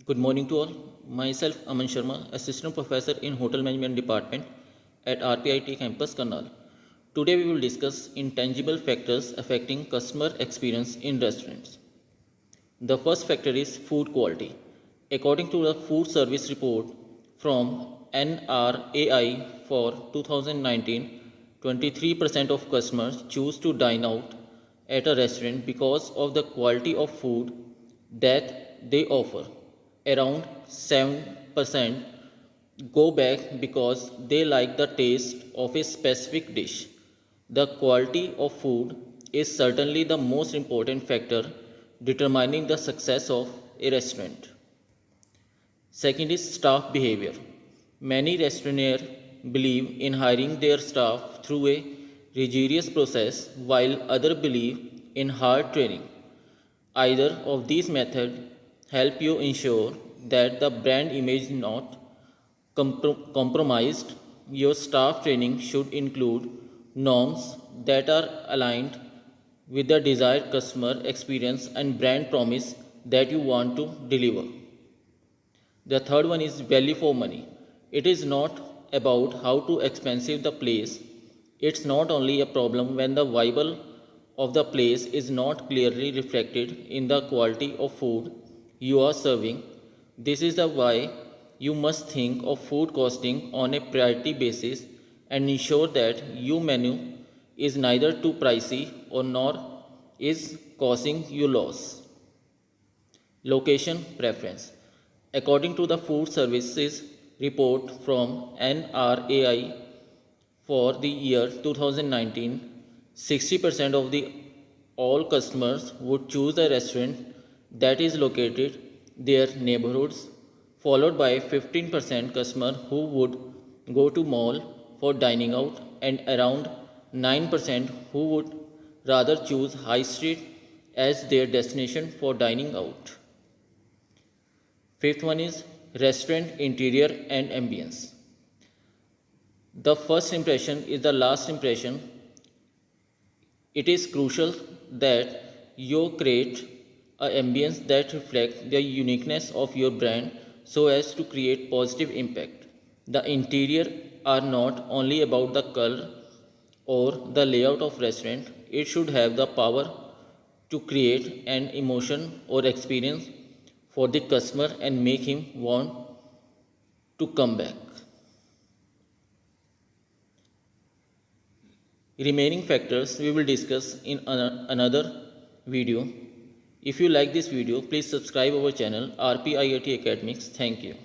Good morning to all. Myself Aman Sharma, Assistant Professor in Hotel Management Department at RPIIT Campus Karnal. Today we will discuss intangible factors affecting customer experience in restaurants. The first factor is food quality. According to the food service report from NRAI for 2019, 23% of customers choose to dine out at a restaurant because of the quality of food that they offer. Around 7% go back because they like the taste of a specific dish. The quality of food is certainly the most important factor determining the success of a restaurant. Second is staff behavior. Many restaurants believe in hiring their staff through a rigorous process while others believe in hard training. Either of these methods help you ensure that the brand image is not compromised. Your staff training should include norms that are aligned with the desired customer experience and brand promise that you want to deliver. The third one is value for money. It is not about how too expensive the place. It's not only a problem when the viable of the place is not clearly reflected in the quality of food you are serving. This is the why you must think of food costing on a priority basis and ensure that your menu is neither too pricey or nor is causing you loss. Location preference. According to the food services report from NRAI for the year 2019, 60% of the all customers would choose a restaurant that is located their neighborhoods, followed by 15% customer who would go to mall for dining out and around 9% who would rather choose high street as their destination for dining out. Fifth one is restaurant interior and ambience. The first impression is the last impression. It is crucial that you create an ambience that reflects the uniqueness of your brand so as to create positive impact. The interior are not only about the color or the layout of restaurant, it should have the power to create an emotion or experience for the customer and make him want to come back. Remaining factors we will discuss in another video. If you like this video, please subscribe our channel RPIIT Academics. Thank you.